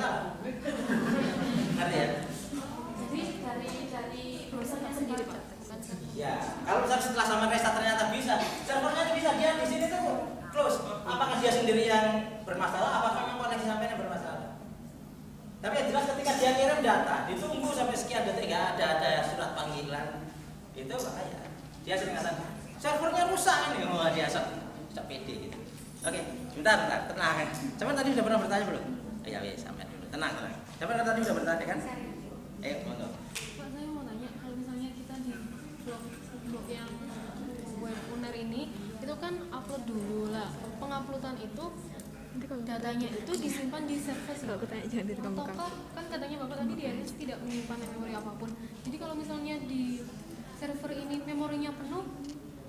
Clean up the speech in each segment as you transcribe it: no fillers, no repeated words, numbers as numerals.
salah. Ngerti ya? Jadi dari browsernya sendiri Pak. Ya, kalau misalnya setelah sama restart ternyata bisa, servernya bisa, dia di sini tuh close. Apakah dia sendiri yang bermasalah, apakah memang koneksi sampai yang bermasalah? Tapi yang jelas ketika dia ngirim data, ditunggu sampai sekian detik nggak ada surat panggilan, itu bahaya. Dia sering katakan, servernya rusak ini, mau dia sok pede gitu. Oke, bentar, tenang. Cuman tadi sudah pernah bertanya belum? Ya, sampai dulu, tenang. Cuman tadi sudah bertanya kan? Monggo. Pak, saya mau nanya, kalau misalnya kita di blog yang web owner ini, itu kan upload dulu lah. Penguploadan itu datanya itu disimpan di server sih. Ataukah kan katanya Bapak tadi dia tidak menyimpan memori apapun. Jadi kalau misalnya di server ini memorinya penuh,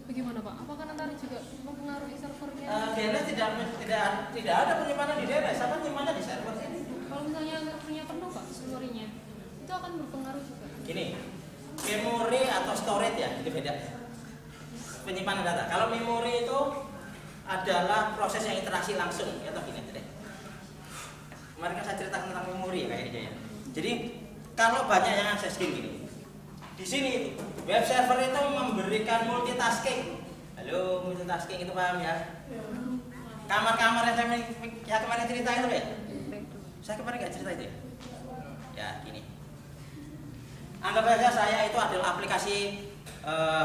bagaimana Pak? Apakah nanti juga mempengaruhi servernya? DNS tidak ada penyimpanan di DNS, sama penyimpanan di server ini. Kalau misalnya servernya penuh Pak, memorinya itu akan berpengaruh juga. Gini, memori atau storage ya, itu beda. Penyimpanan data. Kalau memori itu adalah proses yang interaksi langsung, ya toh gini deh. Kemarin kan saya cerita tentang memori ya kayaknya ya. Jadi kalau banyak yang akses gini. Di sini itu web server itu memberikan multitasking. Halo, multitasking itu paham ya? Kamar-kamar yang saya kemarin cerita itu ya? Saya kemarin nggak cerita itu ya? Ya gini. Anggap saja saya itu adalah aplikasi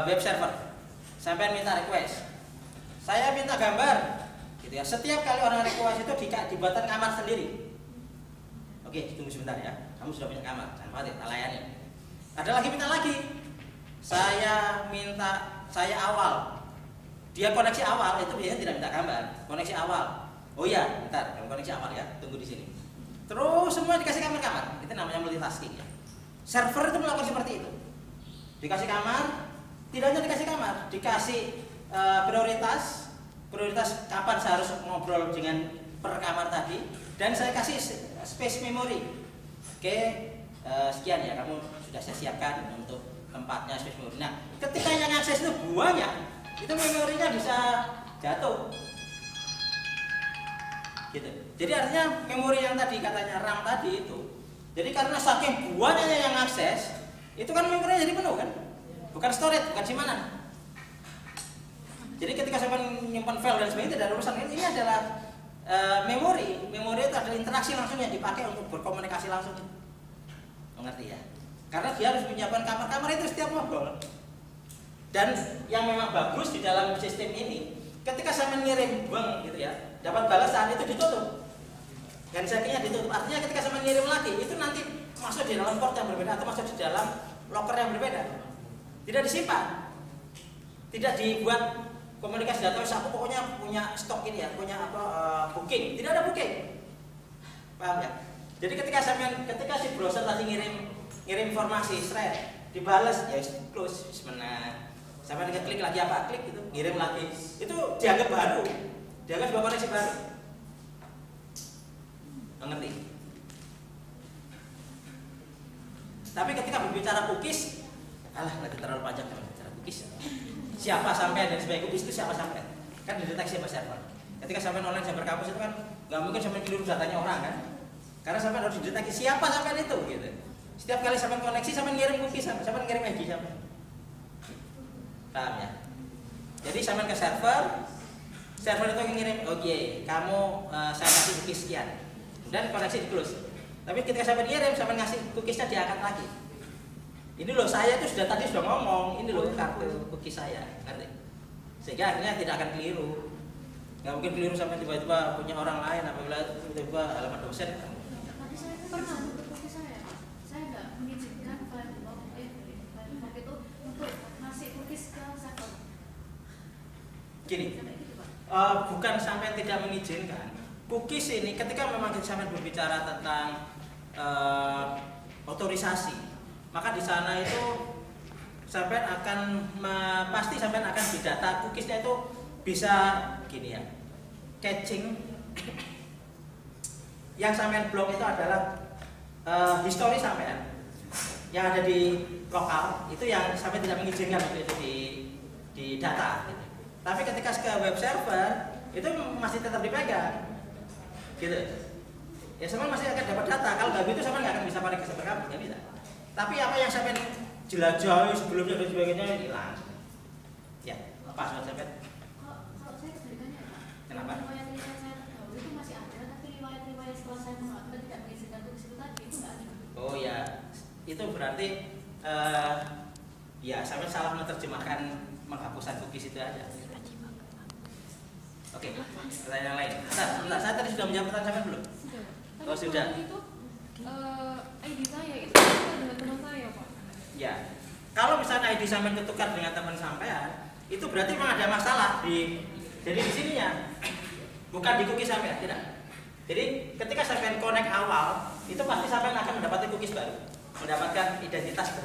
web server. Sampai minta request. Saya minta gambar, gitu ya. Setiap kali orang request itu dibuatkan kamar sendiri. Oke, tunggu sebentar ya. Kamu sudah punya kamar, jangan khawatir, tak layani. Ada lagi minta lagi. Saya awal. Dia koneksi awal itu biasanya tidak minta gambar. Koneksi awal. Oh iya, bentar, koneksi awal ya. Tunggu di sini. Terus semua dikasih kamar-kamar. Itu namanya multitasking ya. Server itu melakukan seperti itu. Dikasih kamar, tidak hanya dikasih kamar, dikasih prioritas kapan saya harus ngobrol dengan per kamar tadi, dan saya kasih space memory. Oke, sekian ya, kamu sudah saya siapkan untuk tempatnya space memory. Nah, ketika yang akses itu banyak, itu memorinya bisa jatuh. Gitu. Jadi artinya memori yang tadi katanya RAM tadi itu, jadi karena saking banyaknya yang akses, itu kan memorinya jadi penuh kan? Bukan storage, bukan simpanan. Jadi ketika saya menyimpan file dan sebagainya tidak ada urusan. Ini adalah memori. Memori itu adalah interaksi langsung yang dipakai untuk berkomunikasi langsung. Mengerti ya? Karena dia harus menyiapkan kamar-kamar itu setiap ngobrol. Dan yang memang bagus di dalam sistem ini, ketika saya mengirim bank gitu ya, dapat balasan itu ditutup. Dan settingnya ditutup. Artinya ketika saya mengirim lagi, itu nanti masuk di dalam port yang berbeda atau masuk di dalam locker yang berbeda. Tidak disimpan, tidak dibuat komunikasi data. Aku pokoknya punya stok ini ya, punya booking. Tidak ada booking, paham ya? Jadi ketika si browser tadi ngirim informasi, thread, dibalas ya close, sebenarnya. Sampai dengan klik lagi apa, klik gitu, ngirim lagi, itu dianggap baru, dianggap sebuah koneksi baru. Mengerti? Tapi ketika berbicara cookies, lagi terlalu panjang kalau bicara cookies. Siapa sampai dan sebagai cookies itu siapa sampai? Kan dideteksi sama server. Ketika sampai online server kampus itu kan nggak mungkin sampai keliru datanya orang kan? Karena sampai harus dideteksi siapa sampai itu gitu. Setiap kali sampai koneksi sampai ngirim cookies, sampai ngirim ID sampai. Paham ya? Jadi sampai ke server itu ngirim, oke, kamu saya kasih cookies sekian, dan koneksi di close. Tapi ketika sampai ngirim, sampai ngasih cookiesnya diangkat lagi. Ini loh, saya itu tadi sudah ngomong, ini loh kartu cookies saya, ngerti? Sehingga akhirnya tidak akan keliru. Nggak mungkin keliru sampai tiba-tiba punya orang lain, apabila tiba-tiba halaman dosen. Tapi saya pernah untuk cookies saya nggak mengizinkan file blog itu untuk ngasih cookies ke server. Gini, bukan sampai tidak mengizinkan. Cookies ini ketika memang sampai berbicara tentang otorisasi, maka di sana itu sampai akan pasti sampai akan didata cookiesnya itu bisa gini ya, catching. Yang sampai blok itu adalah histori sampean yang ada di lokal itu yang sampai tidak mengizinkan untuk itu di data. Gitu. Tapi ketika ke web server itu masih tetap dipegang, gitu. ya sampean masih akan dapat data. Kalau nggak begitu sampean nggak akan bisa pakai ke server kamu, nggak bisa. Tapi apa yang sampean jelajahi sebelumnya dan sebagainya hilang. Ya, pas buat sampean. Kalau saya kebalikannya ya Pak. Kenapa? Riwayat-riwayat saya terdahulu itu masih ada, tapi riwayat-riwayat setelah saya mengatakan tidak mengizinkan cookies itu tadi itu nggak ada. Oh ya, itu berarti ya sampean salah menerjemahkan penghapusan cookies itu aja. Oke, pertanyaan lain. Sebentar, saya tadi sudah menjawab pertanyaan sampean belum? Tapi Oh, sudah. kemarin itu ID saya itu kan dengan teman saya Pak. Ya, kalau misalnya ID sampean ketukar dengan teman sampean, itu berarti memang ada masalah di. Jadi di sininya bukan di cookies sampean, tidak. Jadi ketika sampean connect awal, itu pasti sampean akan mendapatkan cookies baru, mendapatkan identitas baru.